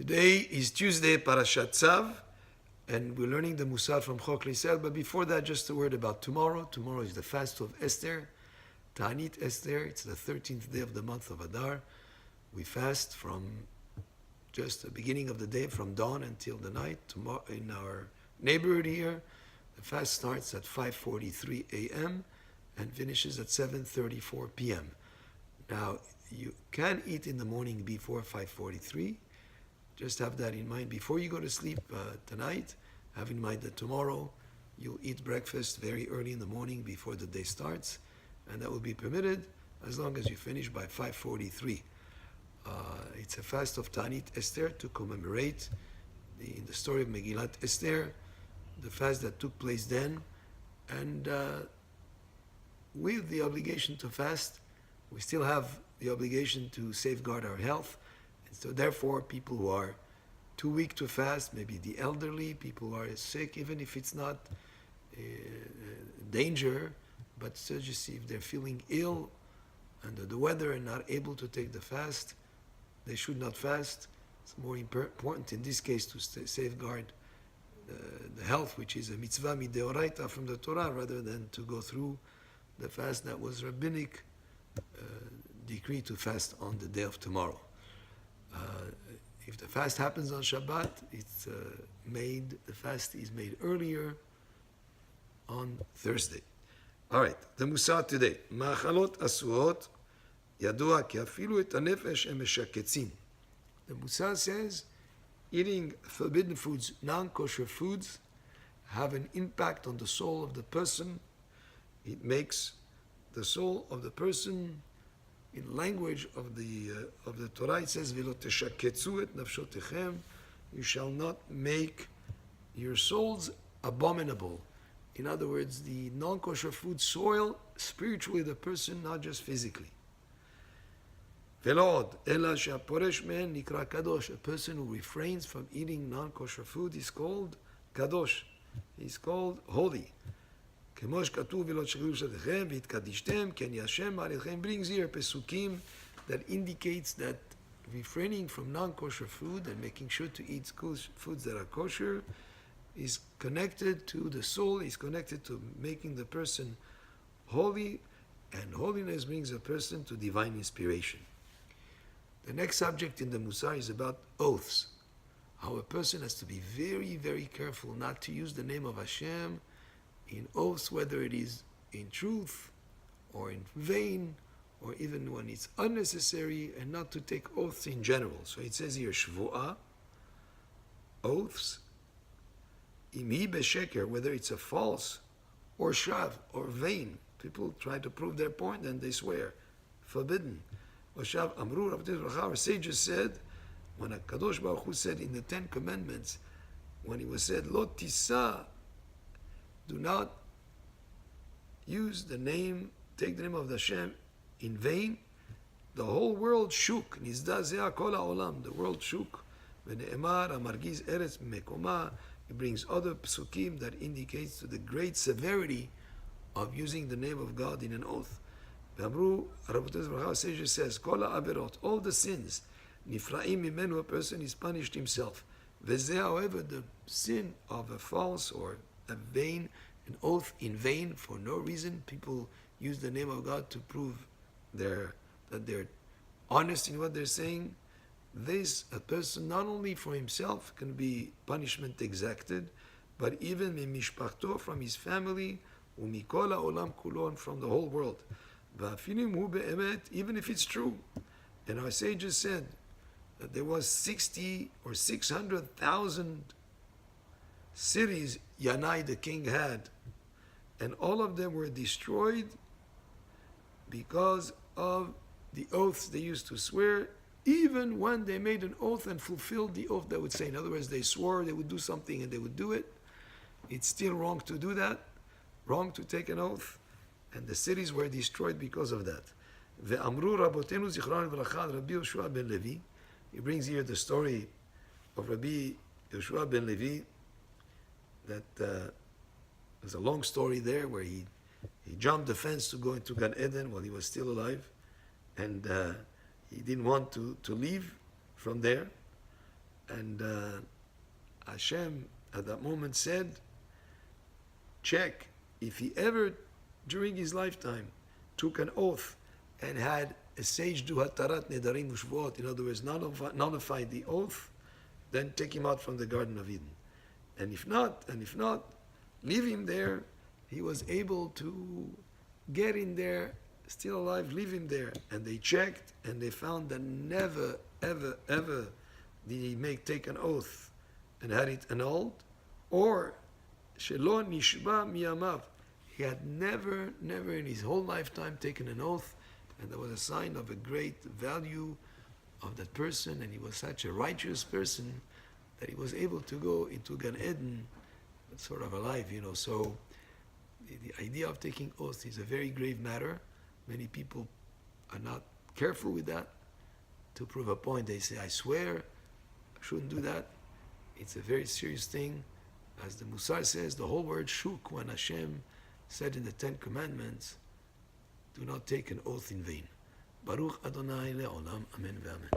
Today is Tuesday, Parashat Tzav, and we're learning the Mussar from Chok L'Israel. But before that, just a word about tomorrow. Tomorrow is the fast of Esther, Ta'anit Esther. It's the 13th day of the month of Adar. We fast from just the beginning of the day, from dawn until the night. Tomorrow, in our neighborhood here, the fast starts at 5:43 a.m. and finishes at 7:34 p.m. Now, you can eat in the morning before 5:43. Just have that in mind before you go to sleep tonight. Have in mind that tomorrow you'll eat breakfast very early in the morning before the day starts, and that will be permitted as long as you finish by 5:43. It's a fast of Ta'anit Esther to commemorate in the story of Megillat Esther, the fast that took place then, and with the obligation to fast, we still have the obligation to safeguard our health. And so therefore, people who are too weak to fast, maybe the elderly, people who are sick, even if it's not danger, but so just if they're feeling ill under the weather and not able to take the fast, they should not fast. It's more important in this case to safeguard the health, which is a mitzvah mideoraita from the Torah, rather than to go through the fast that was rabbinic decree to fast on the day of tomorrow. If the fast happens on Shabbat, the fast is made earlier on Thursday. All right, the Mussar today. Ma'achalot asuot yadua ki afilu et hanefesh em meshaketzin. The Mussar says eating forbidden foods, non-kosher foods, have an impact on the soul of the person. It makes the soul of the person, in language of the Torah, it says, "V'lo teshaketzu et nafshotechem." You shall not make your souls abominable. In other words, the non-kosher food soil spiritually the person, not just physically. V'lo od ela she'aporesh mehen nikra kadosh. A person who refrains from eating non-kosher food is called kadosh. He's called holy. Brings here that indicates that refraining from non-kosher food and making sure to eat foods that are kosher is connected to the soul, is connected to making the person holy, and holiness brings a person to divine inspiration. The next subject in the Mussar is about oaths. How a person has to be very, very careful not to use the name of Hashem in oaths, whether it is in truth or in vain, or even when it's unnecessary, and not to take oaths in general. So it says here, shvu'ah, oaths, imhi besheker, whether it's a false, or shav, or vain. People try to prove their point and they swear. Forbidden. Or shav amru, our sages said, when Kadosh Baruch Hu said in the 10 Commandments, when he was said, lo tisa, do not use the name, take the name of the Hashem in vain. The whole world shook. Nizdazea kol ha'olam. The world shook. V'ne'emar amargiz eretz mekoma. It brings other psukim that indicates to the great severity of using the name of God in an oath. V'amru, Rabbi sages says, kol ha'averot, all the sins, nifra'im mimenu, a person is punished himself. V'zeh, however, the sin of a false or a vain, an oath in vain for no reason. People use the name of God to prove that they're honest in what they're saying. This, a person, not only for himself can be punishment exacted, but even mimishpachto, from his family, umikol ha'olam kulo, and from the whole world. Va'afilim hu be'emet, even if it's true. And our sages said that there was 60 or 600,000 cities Yanai the king had, and all of them were destroyed because of the oaths they used to swear, even when they made an oath and fulfilled the oath they would say. In other words, they swore they would do something and they would do it. It's still wrong to do that, wrong to take an oath, and the cities were destroyed because of that. Ve'amru rabotenu zichron v'lachad Rabbi Yoshua ben Levi. He brings here the story of Rabbi Yoshua ben Levi, that there's a long story there where he jumped the fence to go into Gan Eden while he was still alive, and he didn't want to leave from there, And Hashem at that moment said, check if he ever during his lifetime took an oath and had a sage do hatarat nedarim ushvuot, in other words, nullified the oath, then take him out from the Garden of Eden. And if not, leave him there. He was able to get in there, still alive, leave him there. And they checked, and they found that never, ever, ever did he take an oath and had it annulled, or shelo nishba miyamav. He had never in his whole lifetime taken an oath, and that was a sign of a great value of that person, and he was such a righteous person that he was able to go into Gan Eden sort of alive, So the idea of taking oath is a very grave matter. Many people are not careful with that. To prove a point, they say, I swear, I shouldn't do that. It's a very serious thing. As the Mussar says, the whole word shuk, when Hashem said in the Ten Commandments, do not take an oath in vain. Baruch Adonai le'olam, amen ve'amen.